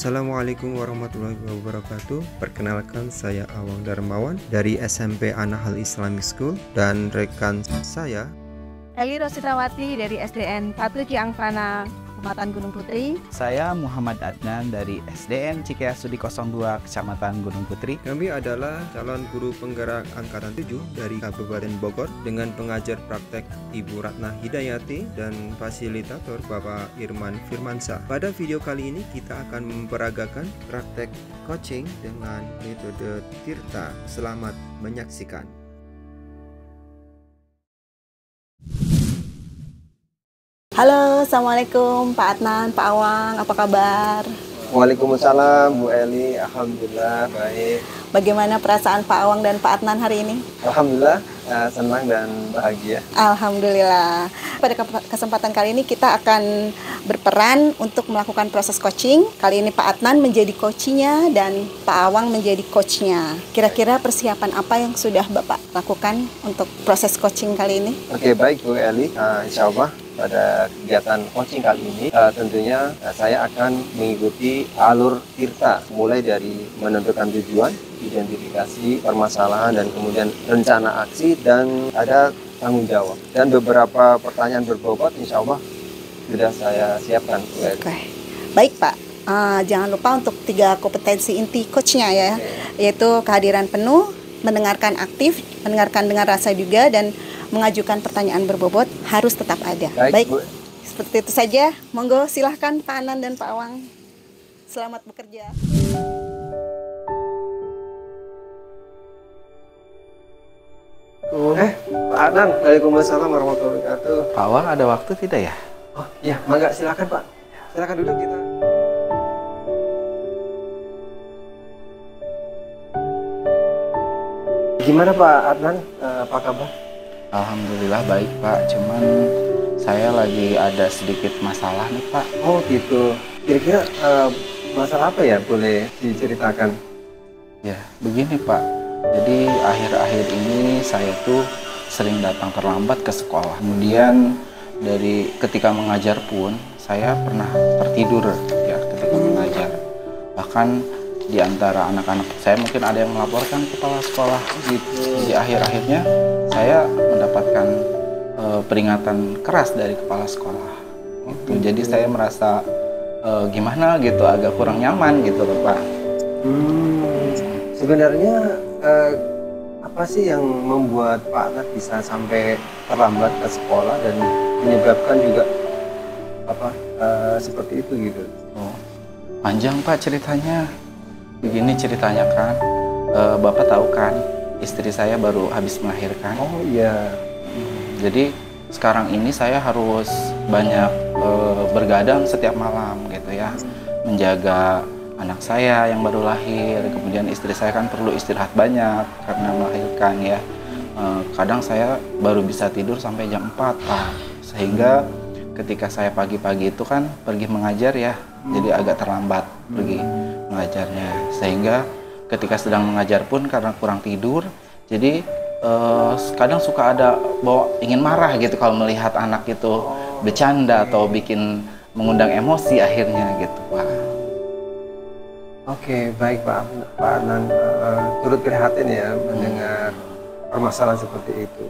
Assalamualaikum warahmatullahi wabarakatuh. Perkenalkan, saya Awang Darmawan dari SMP An-Nahl Islamic School, dan rekan saya Eli Rosidrawati dari SDN 1 Ciangpana, Kecamatan Gunung Putri. Saya Muhammad Adnan dari SDN Cikeasudi 02, Kecamatan Gunung Putri. Kami adalah calon guru penggerak Angkatan 7 dari Kabupaten Bogor dengan pengajar praktek Ibu Ratna Hidayati dan fasilitator Bapak Irman Firmansyah. Pada video kali ini kita akan memperagakan praktek coaching dengan metode Tirta. Selamat menyaksikan. Halo, Assalamualaikum Pak Adnan, Pak Awang, apa kabar? Waalaikumsalam Bu Eli, alhamdulillah baik. Bagaimana perasaan Pak Awang dan Pak Adnan hari ini? Alhamdulillah senang dan bahagia. Alhamdulillah. Pada kesempatan kali ini kita akan berperan untuk melakukan proses coaching. Kali ini Pak Adnan menjadi coachnya dan Pak Awang menjadi coachnya. Kira-kira persiapan apa yang sudah Bapak lakukan untuk proses coaching kali ini? Oke, baik Bu Eli, insya Allah pada kegiatan coaching kali ini tentunya saya akan mengikuti alur Tirta, mulai dari menentukan tujuan, identifikasi permasalahan, dan kemudian rencana aksi, dan ada tanggung jawab. Dan beberapa pertanyaan berbobot insya Allah sudah saya siapkan. Oke. Baik Pak, jangan lupa untuk 3 kompetensi inti coachnya ya, yaitu kehadiran penuh, mendengarkan aktif, mendengarkan dengan rasa juga, dan mengajukan pertanyaan berbobot harus tetap ada. Baik, seperti itu saja. Monggo silahkan Pak Anan dan Pak Awang. Selamat bekerja. Pak Adnan, waalaikumsalam warahmatullahi wabarakatuh. Pak Awang ada waktu tidak ya? Oh iya, mangga silakan Pak. Silakan duduk kita. Gimana Pak Adnan, apa kabar? Alhamdulillah baik Pak, cuman saya lagi ada sedikit masalah nih Pak. Oh gitu. Kira-kira masalah apa ya, boleh diceritakan? Ya, begini Pak. Jadi akhir-akhir ini saya tuh sering datang terlambat ke sekolah. Kemudian dari ketika mengajar pun saya pernah tertidur ya ketika mengajar. Bahkan di antara anak-anak saya mungkin ada yang melaporkan kepala sekolah gitu. Di akhir-akhirnya saya mendapatkan peringatan keras dari kepala sekolah. Gitu. Jadi saya merasa gimana gitu, agak kurang nyaman gitu loh Pak. Sebenarnya apa sih yang membuat Pak Adnan bisa sampai terlambat ke sekolah dan menyebabkan juga seperti itu gitu? Oh, panjang Pak ceritanya. Begini ceritanya kan, Bapak tahu kan, istri saya baru habis melahirkan. Oh iya. Jadi sekarang ini saya harus banyak bergadang setiap malam gitu ya, menjaga anak saya yang baru lahir. Kemudian istri saya kan perlu istirahat banyak karena melahirkan ya. Kadang saya baru bisa tidur sampai jam 4 Pak. Sehingga ketika saya pagi-pagi itu kan pergi mengajar ya, jadi agak terlambat pergi mengajarnya. Sehingga ketika sedang mengajar pun karena kurang tidur, jadi kadang suka ada ingin marah gitu kalau melihat anak itu bercanda atau bikin mengundang emosi akhirnya gitu Pak. Oke, baik Pak Adnan, turut prihatin ya mendengar permasalahan seperti itu.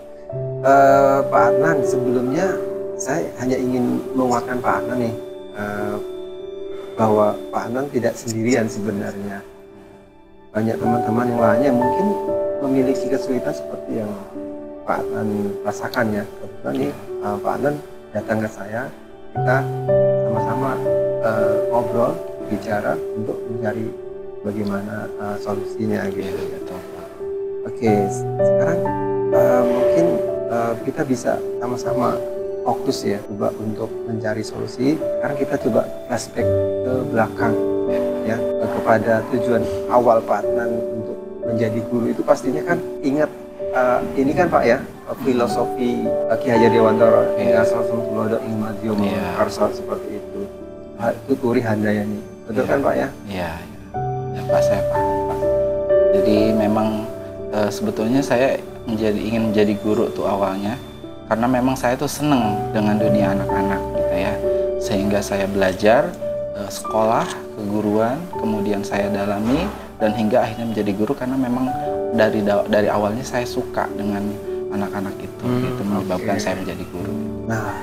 Pak Adnan, sebelumnya saya hanya ingin menguatkan Pak Adnan nih, bahwa Pak Adnan tidak sendirian sebenarnya. Banyak teman-teman yang lainnya mungkin memiliki kesulitan seperti yang Pak Adnan rasakan ya. Kebetulan nih Pak Adnan datang ke saya, kita sama-sama ngobrol, bicara untuk mencari bagaimana solusinya gitu. Oke, sekarang mungkin kita bisa sama-sama fokus ya, coba untuk mencari solusi. Sekarang kita coba flashback ke belakang ya, kepada tujuan awal Pak Adnan untuk menjadi guru itu. Pastinya kan ingat ini kan Pak ya, filosofi Ki Hajar Dewantara asal tulodo ing madya karsa seperti itu. Itu turi handayani. Betul kan Pak ya? Iya. Ya Pak, saya paham Pak. Jadi memang sebetulnya saya ingin menjadi guru tuh awalnya karena memang saya tuh seneng dengan dunia anak-anak gitu ya, sehingga saya belajar sekolah ke keguruan, kemudian saya dalami dan hingga akhirnya menjadi guru karena memang dari awalnya saya suka dengan anak-anak itu, itu menyebabkan saya menjadi guru. Nah,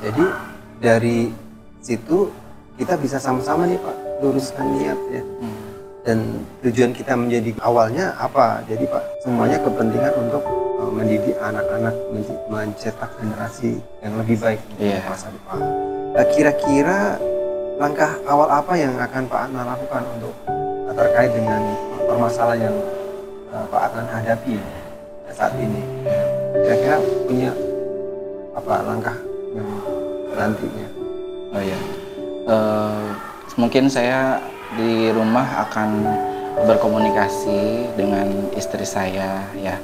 jadi dari situ kita bisa sama-sama nih Pak luruskan niat ya. Dan tujuan kita menjadi awalnya apa? Jadi Pak, semuanya kepentingan untuk mendidik anak-anak, mencetak generasi yang lebih baik di masa depan. Kira-kira langkah awal apa yang akan Pak Adnan lakukan untuk terkait dengan permasalahan yang Pak Adnan hadapi saat ini? Kira-kira punya apa langkah yang nantinya? Oh iya, mungkin saya di rumah akan berkomunikasi dengan istri saya ya,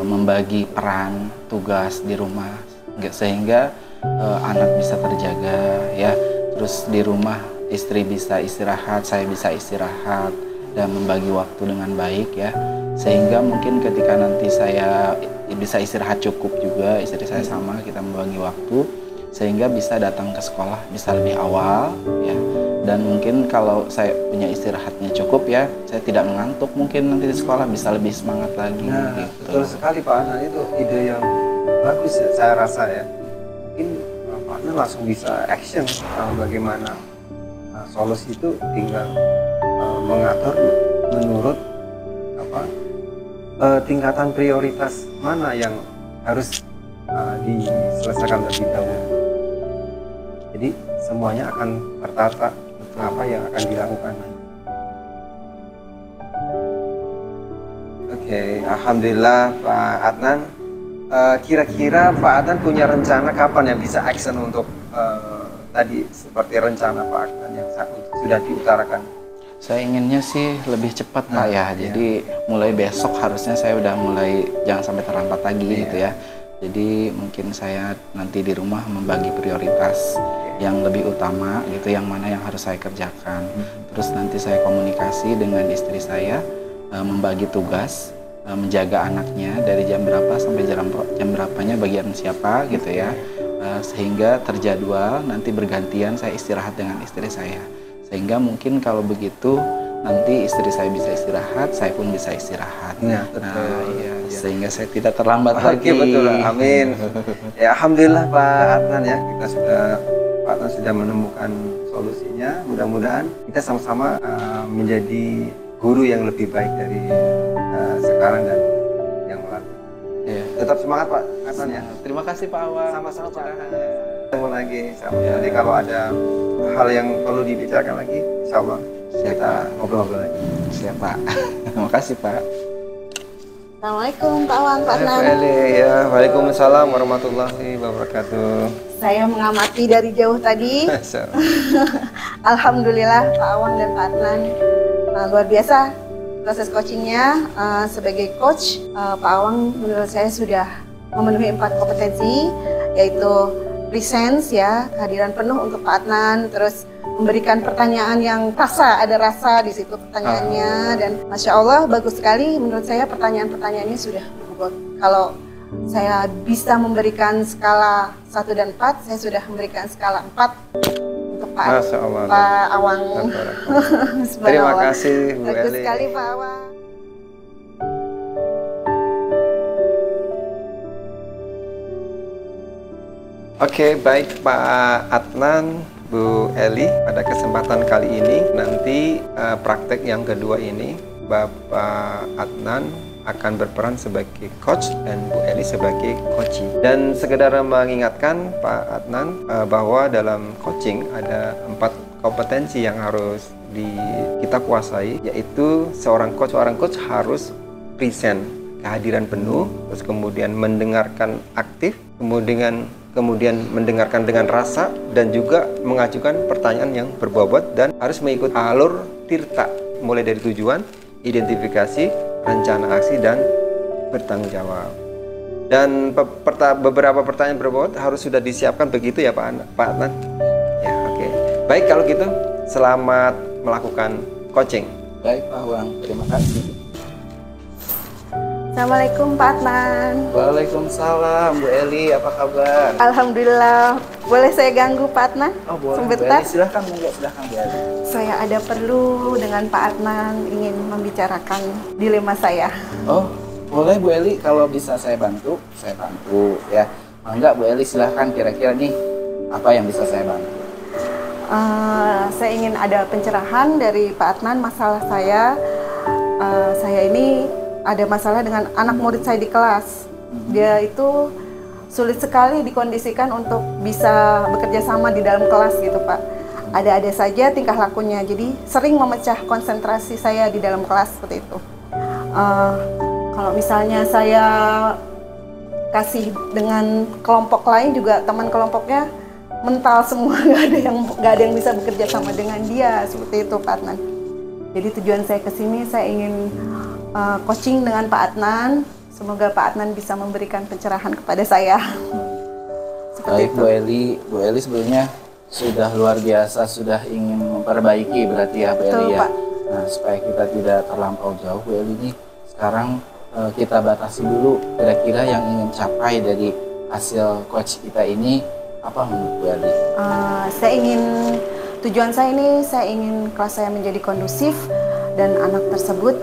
membagi peran tugas di rumah sehingga anak bisa terjaga ya, terus di rumah istri bisa istirahat, saya bisa istirahat dan membagi waktu dengan baik ya, sehingga mungkin ketika nanti saya bisa istirahat cukup juga, istri saya sama, kita membagi waktu sehingga bisa datang ke sekolah bisa lebih awal ya. Dan mungkin kalau saya punya istirahatnya cukup ya, saya tidak mengantuk, mungkin nanti di sekolah bisa lebih semangat lagi. Nah, gitu. Betul sekali Pak Adnan, itu ide yang bagus ya, saya rasa ya. Mungkin Pak Adnan langsung bisa action bagaimana solusi itu tinggal mengatur menurut tingkatan prioritas mana yang harus diselesaikan terlebih dahulu. Jadi semuanya akan tertata apa yang akan dilakukan. Oke, alhamdulillah Pak Adnan. Kira-kira Pak Adnan punya rencana kapan yang bisa action untuk tadi seperti rencana Pak Adnan yang sudah diutarakan? Saya inginnya sih lebih cepat Pak ya. Jadi mulai besok harusnya saya udah mulai, jangan sampai terlambat lagi gitu ya. Jadi mungkin saya nanti di rumah membagi prioritas yang lebih utama gitu, yang mana yang harus saya kerjakan. Terus nanti saya komunikasi dengan istri saya, membagi tugas, menjaga anaknya dari jam berapa sampai jam berapanya bagian siapa gitu ya, sehingga terjadwal nanti bergantian saya istirahat dengan istri saya, sehingga mungkin kalau begitu nanti istri saya bisa istirahat, saya pun bisa istirahat. Nah, iya, sehingga saya tidak terlambat lagi. Betul, amin. Ya, alhamdulillah Pak Adnan ya, Pak Adnan sudah menemukan solusinya. Mudah-mudahan kita sama-sama menjadi guru yang lebih baik dari sekarang dan yang lalu. Ya. Tetap semangat Pak Adnan ya. Terima kasih Pak Awang. Sama-sama Pak. Ketemu lagi. Nanti kalau ada hal yang perlu dibicarakan lagi, insya Allah kita ngobrol-ngobrol lagi. Siap Pak. Terima kasih Pak. Assalamualaikum Pak Awang, Pak Adnan. Ya, waalaikumsalam warahmatullahi wabarakatuh. Saya mengamati dari jauh tadi. Alhamdulillah Pak Awang dan Pak Adnan luar biasa proses coachingnya. Sebagai coach, Pak Awang menurut saya sudah memenuhi 4 kompetensi, yaitu presence ya, kehadiran penuh untuk Pak Adnan, terus memberikan pertanyaan yang ada rasa di situ pertanyaannya, dan Masya Allah bagus sekali menurut saya pertanyaan-pertanyaannya sudah berbobot. Kalau saya bisa memberikan skala 1 dan 4, saya sudah memberikan skala 4 untuk Pak Awang. Terima kasih Bu Eli. Bagus sekali Pak Awang. Oke, baik Pak Adnan, Bu Eli, pada kesempatan kali ini nanti praktek yang kedua ini Bapak Adnan akan berperan sebagai coach dan Bu Eli sebagai coachee. Dan sekedar mengingatkan Pak Adnan bahwa dalam coaching ada 4 kompetensi yang harus kita kuasai, yaitu seorang coach harus present, kehadiran penuh, terus kemudian mendengarkan aktif, kemudian mendengarkan dengan rasa, dan juga mengajukan pertanyaan yang berbobot dan harus mengikuti alur tirta, mulai dari tujuan, identifikasi, rencana aksi, dan bertanggung jawab. Dan beberapa pertanyaan berbobot harus sudah disiapkan begitu ya Pak Adnan? Ya, oke. Baik, kalau gitu selamat melakukan coaching. Baik Pak Awang, terima kasih. Assalamualaikum Pak Adnan. Waalaikumsalam Bu Eli, apa kabar? Alhamdulillah. Boleh saya ganggu Pak Adnan? Oh boleh Bu Sebentar. Eli, silahkan Bu Eli. Saya ada perlu dengan Pak Adnan, ingin membicarakan dilema saya. Oh boleh Bu Eli, kalau bisa saya bantu ya. Enggak Bu Eli, silahkan, kira-kira nih apa yang bisa saya bantu? Saya ingin ada pencerahan dari Pak Adnan. Masalah saya ini ada masalah dengan anak murid saya di kelas. Dia itu sulit sekali dikondisikan untuk bisa bekerja sama di dalam kelas gitu Pak. Ada-ada saja tingkah lakunya, jadi sering memecah konsentrasi saya di dalam kelas seperti itu. Kalau misalnya saya kasih dengan kelompok lain juga, teman kelompoknya mental semua, nggak ada yang bisa bekerja sama dengan dia, seperti itu Pak Adnan. Jadi tujuan saya kesini, saya ingin coaching dengan Pak Adnan. Semoga Pak Adnan bisa memberikan pencerahan kepada saya. Seperti Baik itu. Bu Eli sebelumnya sudah luar biasa, sudah ingin memperbaiki berarti ya Bu Eli Betul, ya. Pak. Nah supaya kita tidak terlampau jauh Bu Eli ini, sekarang kita batasi dulu kira-kira yang ingin capai dari hasil coach kita ini apa menurut Bu Eli? Tujuan saya ini, saya ingin kelas saya menjadi kondusif dan anak tersebut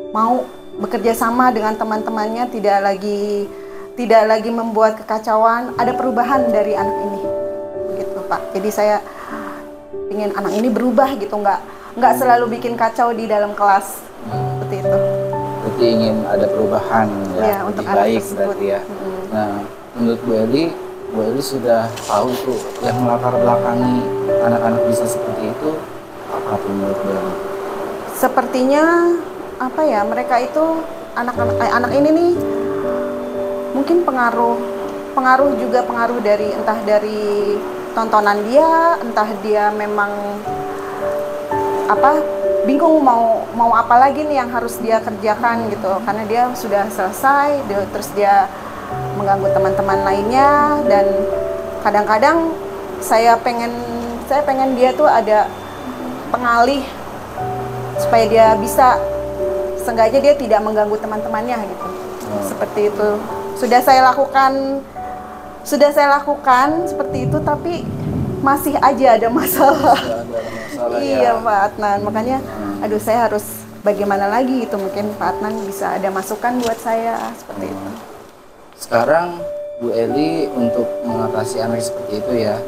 mau bekerja sama dengan teman-temannya, tidak lagi membuat kekacauan. Ada perubahan dari anak ini, begitu Pak. Jadi saya ingin anak ini berubah gitu, nggak selalu bikin kacau di dalam kelas, seperti itu. Berarti ingin ada perubahan ya, Untuk lebih anak baik tersebut. berarti ya. Nah menurut Bu Eli sudah tahu tuh yang melatar belakangi anak-anak bisa seperti itu apa tuh menurut Bu Eli? Sepertinya mereka itu anak ini nih mungkin pengaruh dari entah dari tontonan dia, entah dia memang bingung mau apa lagi nih yang harus dia kerjakan gitu, karena dia sudah selesai, terus dia mengganggu teman-teman lainnya. Dan kadang-kadang saya pengen dia tuh ada pengalih supaya dia bisa, seenggaknya dia tidak mengganggu teman-temannya gitu. Seperti itu sudah saya lakukan seperti itu, tapi masih aja ada masalah. Iya ya. Pak Adnan, makanya saya harus bagaimana lagi itu, mungkin Pak Adnan bisa ada masukan buat saya seperti itu. Sekarang Bu Eli untuk mengatasi anak seperti itu ya,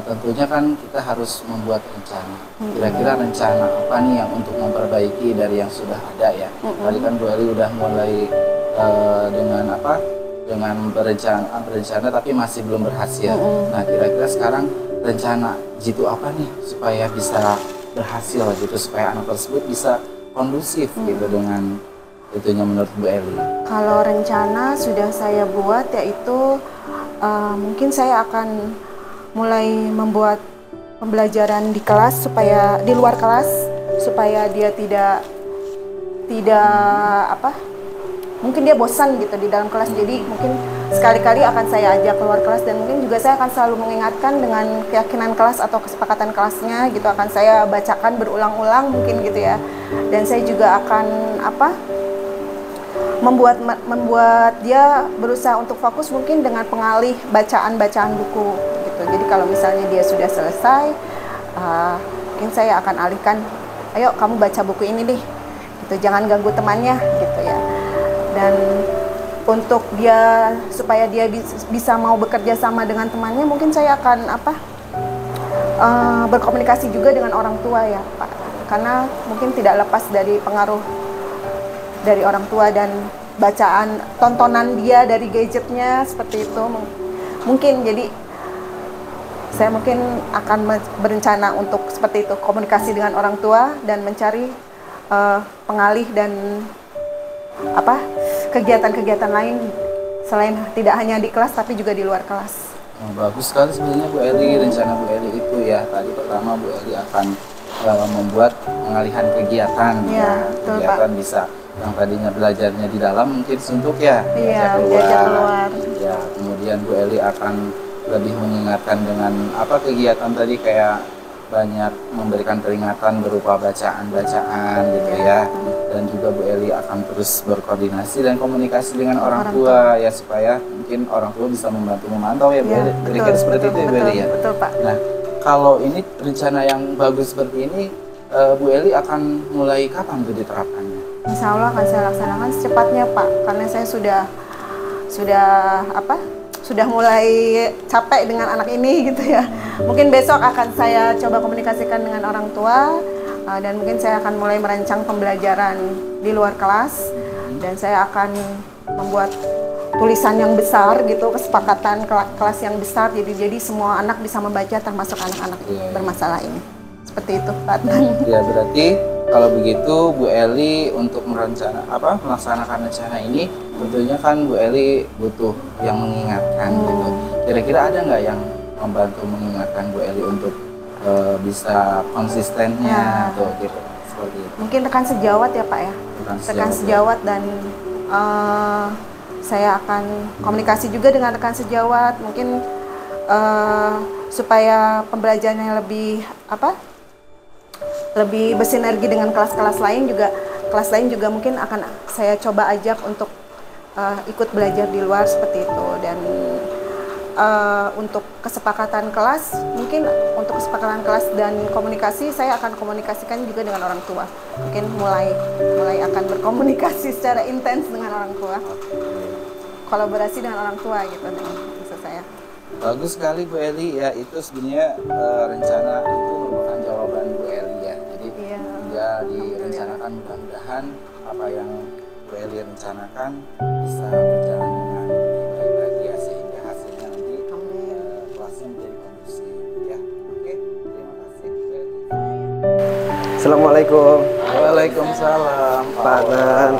tentunya kan kita harus membuat rencana. Kira-kira rencana apa nih yang untuk memperbaiki dari yang sudah ada ya? Tadi kan Bu Eli udah mulai dengan berencana tapi masih belum berhasil. Nah kira-kira sekarang rencana jitu apa nih supaya bisa berhasil gitu, supaya anak tersebut bisa kondusif gitu dengan itunya menurut Bu Eli? Kalau rencana sudah saya buat, yaitu mungkin saya akan mulai membuat pembelajaran di kelas, supaya di luar kelas, supaya dia tidak mungkin dia bosan gitu di dalam kelas. Jadi mungkin sekali-kali akan saya ajak keluar kelas, dan mungkin juga saya akan selalu mengingatkan dengan keyakinan kelas atau kesepakatan kelasnya gitu, akan saya bacakan berulang-ulang mungkin gitu ya. Dan saya juga akan membuat dia berusaha untuk fokus mungkin dengan pengalih bacaan buku gitu. Jadi kalau misalnya dia sudah selesai, mungkin saya akan alihkan, ayo kamu baca buku ini deh gitu, jangan ganggu temannya gitu ya. Dan untuk dia, supaya dia bisa mau bekerja sama dengan temannya, mungkin saya akan berkomunikasi juga dengan orang tua ya Pak, karena mungkin tidak lepas dari pengaruh dari orang tua dan bacaan, tontonan dia dari gadgetnya seperti itu mungkin. Jadi saya mungkin akan berencana untuk seperti itu, komunikasi dengan orang tua dan mencari pengalih dan kegiatan-kegiatan lain selain tidak hanya di kelas tapi juga di luar kelas. Bagus sekali sebenarnya Bu Eli, rencana Bu Eli itu ya. Tadi pertama Bu Eli akan membuat pengalihan kegiatan Ya, betul, kegiatan Pak. bisa yang tadinya belajarnya di dalam mungkin suntuk ya, Iya, belajar belajar keluar. Ya, kemudian Bu Eli akan lebih mengingatkan dengan kegiatan tadi kayak banyak memberikan peringatan berupa bacaan-bacaan gitu ya. Dan juga Bu Eli akan terus berkoordinasi dan komunikasi dengan orang tua ya, supaya mungkin orang tua bisa membantu memantau ya Bu Eli. Kira-kira seperti itu ya Bu Eli ya. Betul Pak. Nah, kalau ini rencana yang bagus seperti ini, Bu Eli akan mulai kapan tuh diterapkannya? Insya Allah akan saya laksanakan secepatnya Pak, karena saya sudah mulai capek dengan anak ini gitu ya. Mungkin besok akan saya coba komunikasikan dengan orang tua, dan mungkin saya akan mulai merancang pembelajaran di luar kelas, dan saya akan membuat tulisan yang besar gitu, kesepakatan kelas yang besar, jadi semua anak bisa membaca, termasuk anak-anak bermasalah ini. Seperti itu Pak Adnan. Ya, berarti kalau begitu Bu Eli untuk melaksanakan rencana ini, tentunya kan Bu Eli butuh yang mengingatkan gitu. Kira-kira ada nggak yang membantu mengingatkan Bu Eli untuk bisa konsistennya atau gitu, seperti itu? Mungkin rekan sejawat ya Pak ya. Rekan sejawat dan saya akan komunikasi juga dengan rekan sejawat, mungkin supaya pembelajarannya lebih bersinergi dengan kelas-kelas lain juga. Kelas lain juga mungkin akan saya coba ajak untuk ikut belajar di luar seperti itu. Dan untuk kesepakatan kelas, mungkin untuk kesepakatan kelas dan komunikasi, saya akan komunikasikan juga dengan orang tua. Mungkin mulai akan berkomunikasi secara intens dengan orang tua, kolaborasi dengan orang tua gitu, dengan maksud saya. Bagus sekali Bu Eli ya, itu sebenarnya rencana itu merupakan jawaban Bu Eli ya. Jadi ya direncanakan, mudah-mudahan apa yang Bu Eli rencanakan bisa berjalan dengan baik lagi ya, sehingga hasilnya nanti kelasnya menjadi kondusif ya. Oke, terima kasih Bu Eli. Assalamualaikum. Waalaikumsalam Pak Adnan.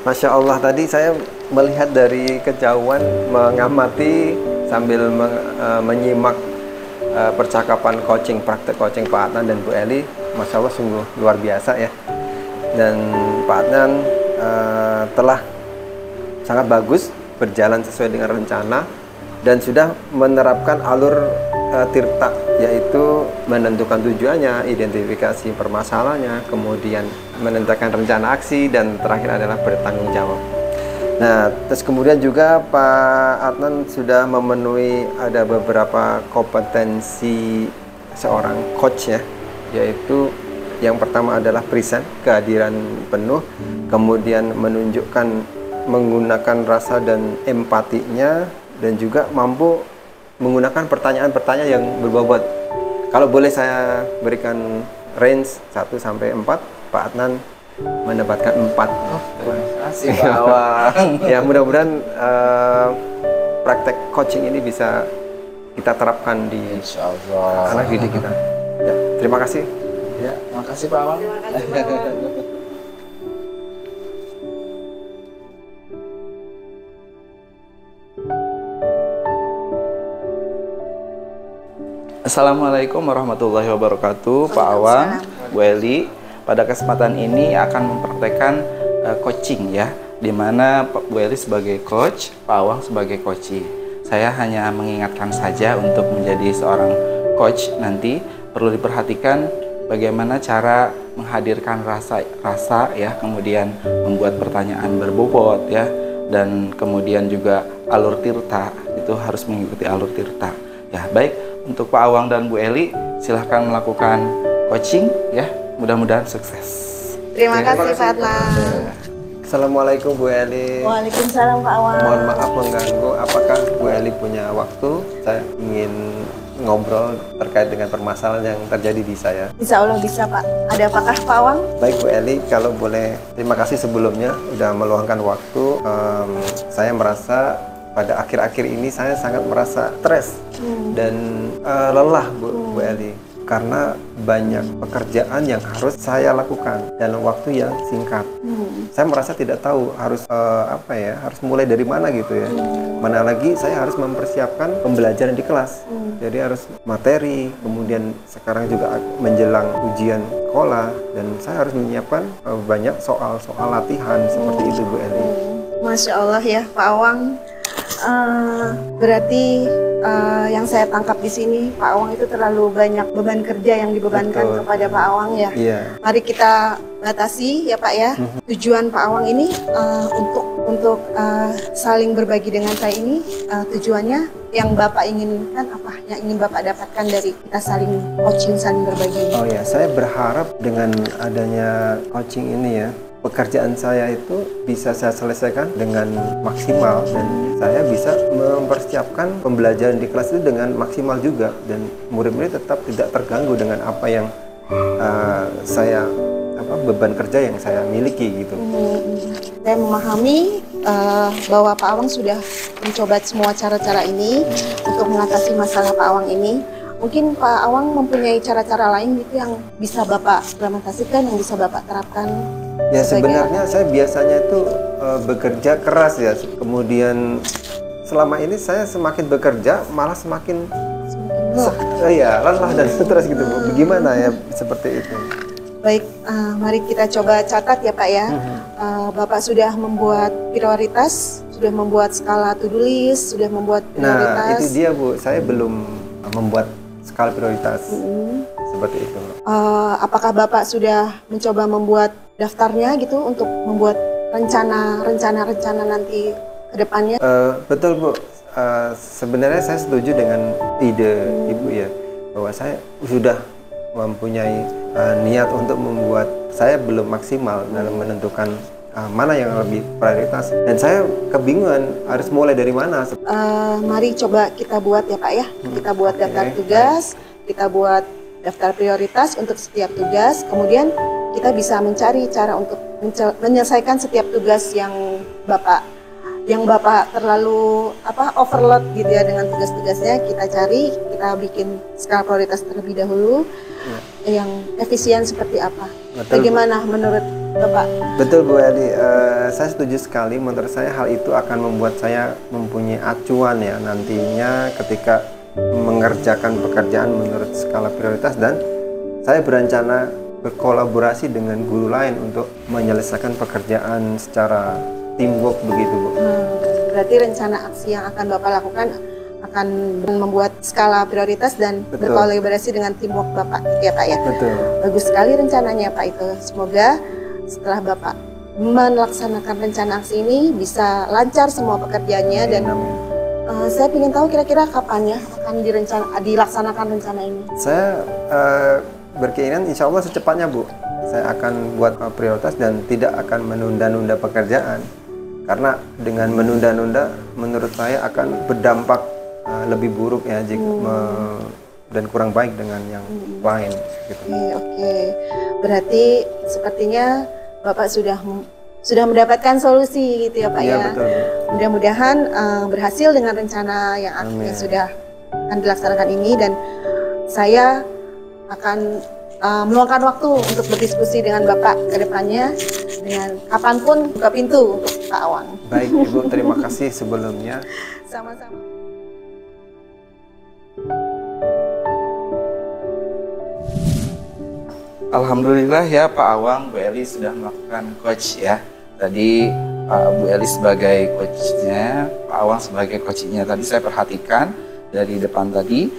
Masya Allah, tadi saya melihat dari kejauhan, mengamati sambil menyimak percakapan praktek coaching Pak Adnan dan Bu Eli. Masya Allah, sungguh luar biasa ya. Dan Pak Adnan telah sangat bagus, berjalan sesuai dengan rencana, dan sudah menerapkan alur tirta, yaitu menentukan tujuannya, identifikasi permasalahannya, kemudian menentukan rencana aksi, dan terakhir adalah bertanggung jawab. Nah, terus kemudian juga Pak Adnan sudah memenuhi ada beberapa kompetensi seorang coach ya, yaitu yang pertama adalah present, kehadiran penuh, kemudian menunjukkan menggunakan rasa dan empatinya, dan juga mampu menggunakan pertanyaan-pertanyaan yang berbobot. Kalau boleh saya berikan range 1 sampai 4, Pak Adnan mendapatkan 4. Terima kasih Pak Awang. Ya, mudah-mudahan praktek coaching ini bisa kita terapkan di anak didik kita. Ya, terima kasih. Ya, makasih Pak Awang. Terima kasih Pak Awang. Assalamualaikum warahmatullahi wabarakatuh. Pak Awang, Bu Eli, pada kesempatan ini akan mempraktekkan coaching ya, dimana Bu Eli sebagai coach, Pak Awang sebagai coachee. Saya hanya mengingatkan saja, untuk menjadi seorang coach nanti perlu diperhatikan bagaimana cara menghadirkan rasa ya, kemudian membuat pertanyaan berbobot ya, dan kemudian juga alur tirta, itu harus mengikuti alur tirta ya. Baik, untuk Pak Awang dan Bu Eli, silahkan melakukan coaching ya, mudah-mudahan sukses. Terima kasih Pak Adnan. Assalamualaikum Bu Eli. Waalaikumsalam Pak Awang. Mohon maaf mengganggu, apakah Bu Eli punya waktu? Saya ingin ngobrol terkait dengan permasalahan yang terjadi di saya. Insya Allah bisa Pak. Ada apakah Pak Awang? Baik Bu Eli, kalau boleh terima kasih sebelumnya sudah meluangkan waktu. Saya merasa pada akhir-akhir ini saya sangat merasa stres dan lelah Bu Eli, karena banyak pekerjaan yang harus saya lakukan dalam waktu yang singkat. Saya merasa tidak tahu harus harus mulai dari mana gitu ya. Mana lagi saya harus mempersiapkan pembelajaran di kelas. Jadi harus materi, kemudian sekarang juga menjelang ujian sekolah, dan saya harus menyiapkan banyak soal-soal latihan seperti itu Bu Eli. Masya Allah ya Pak Awang. Berarti yang saya tangkap di sini Pak Awang itu terlalu banyak beban kerja yang dibebankan kepada Pak Awang ya. Mari kita batasi ya Pak ya. Tujuan Pak Awang ini untuk saling berbagi dengan saya ini, tujuannya yang Bapak inginkan apa? Yang ingin Bapak dapatkan dari kita saling coaching, saling berbagi? Oh ya, saya berharap dengan adanya coaching ini ya, pekerjaan saya itu bisa saya selesaikan dengan maksimal dan saya bisa mempersiapkan pembelajaran di kelas itu dengan maksimal juga, dan murid-murid tetap tidak terganggu dengan apa yang beban kerja yang saya miliki gitu. Saya memahami bahwa Pak Awang sudah mencoba semua cara-cara ini untuk mengatasi masalah Pak Awang ini. Mungkin Pak Awang mempunyai cara-cara lain gitu yang bisa Bapak implementasikan, yang bisa Bapak terapkan? Ya sebenarnya saya biasanya itu bekerja keras ya, kemudian selama ini saya semakin bekerja malah semakin lelah dan stres gitu Bu. Bagaimana ya seperti itu? Baik, mari kita coba catat ya Pak ya. Bapak sudah membuat prioritas, sudah membuat skala to-do list, sudah membuat prioritas. Nah itu dia Bu, saya belum membuat skala prioritas seperti itu. Apakah Bapak sudah mencoba membuat daftarnya gitu untuk membuat rencana nanti ke depannya? Betul Bu, sebenarnya saya setuju dengan ide Ibu ya, bahwa saya sudah mempunyai niat untuk membuat, saya belum maksimal dalam menentukan mana yang lebih prioritas, dan saya kebingungan harus mulai dari mana. Mari coba kita buat ya Pak ya, kita buat daftar tugas, kita buat daftar prioritas untuk setiap tugas, kemudian kita bisa mencari cara untuk menyelesaikan setiap tugas yang Bapak terlalu overload gitu ya dengan tugas-tugasnya. Kita cari, kita bikin skala prioritas terlebih dahulu yang efisien seperti apa. Betul, bagaimana menurut Bapak? Betul Bu Edi, saya setuju sekali. Menurut saya hal itu akan membuat saya mempunyai acuan ya nantinya ketika mengerjakan pekerjaan menurut skala prioritas, dan saya berencana berkolaborasi dengan guru lain untuk menyelesaikan pekerjaan secara teamwork begitu Bu. Berarti rencana aksi yang akan Bapak lakukan akan membuat skala prioritas dan berkolaborasi dengan teamwork Bapak ya Pak ya? Betul. Bagus sekali rencananya Pak itu. Semoga setelah Bapak melaksanakan rencana aksi ini bisa lancar semua pekerjaannya. Dan saya ingin tahu kira-kira kapan ya akan dilaksanakan rencana ini? Saya berkeinginan insya Allah secepatnya Bu. Saya akan buat prioritas dan tidak akan menunda-nunda pekerjaan. Karena dengan menunda-nunda menurut saya akan berdampak lebih buruk ya dan kurang baik dengan yang lain gitu. Oke. Berarti sepertinya Bapak sudah mendapatkan solusi gitu ya Pak ya. Betul. Mudah-mudahan berhasil dengan rencana yang sudah akan dilaksanakan ini, dan saya akan meluangkan waktu untuk berdiskusi dengan Bapak ke depannya, dengan kapanpun buka pintu untuk Pak Awang. Baik Ibu, terima kasih sebelumnya. Sama-sama. Alhamdulillah ya Pak Awang, Bu Eli sudah melakukan coach ya. Tadi Bu Eli sebagai coachnya, Pak Awang sebagai coachnya. Tadi saya perhatikan dari depan tadi,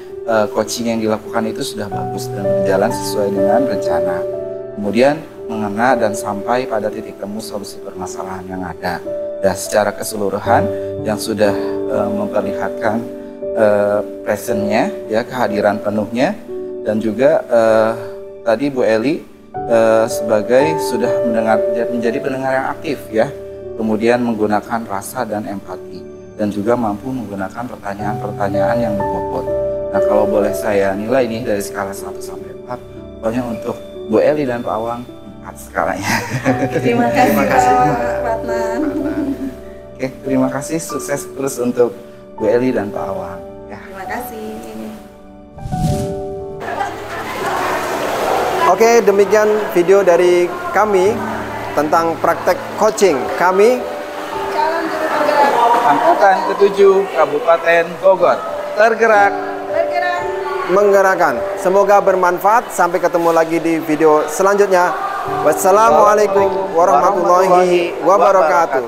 coaching yang dilakukan itu sudah bagus dan berjalan sesuai dengan rencana. Kemudian mengena dan sampai pada titik temu solusi permasalahan yang ada. Dan secara keseluruhan yang sudah memperlihatkan presentnya, ya, kehadiran penuhnya, dan juga tadi Bu Eli sebagai sudah menjadi pendengar yang aktif ya, kemudian menggunakan rasa dan empati, dan juga mampu menggunakan pertanyaan-pertanyaan yang berbobot. Nah, kalau boleh saya nilai nih dari skala 1 sampai 4, pokoknya untuk Bu Eli dan Pak Awang 4 skalanya. Terima kasih Pak Ratnan. Oke, terima kasih, sukses terus untuk Bu Eli dan Pak Awang. Ya. Terima kasih. Oke, demikian video dari kami tentang praktek coaching kami Angkatan ke-7 Kabupaten Bogor. Tergerak, menggerakkan. Semoga bermanfaat. Sampai ketemu lagi di video selanjutnya. Wassalamualaikum warahmatullahi wabarakatuh.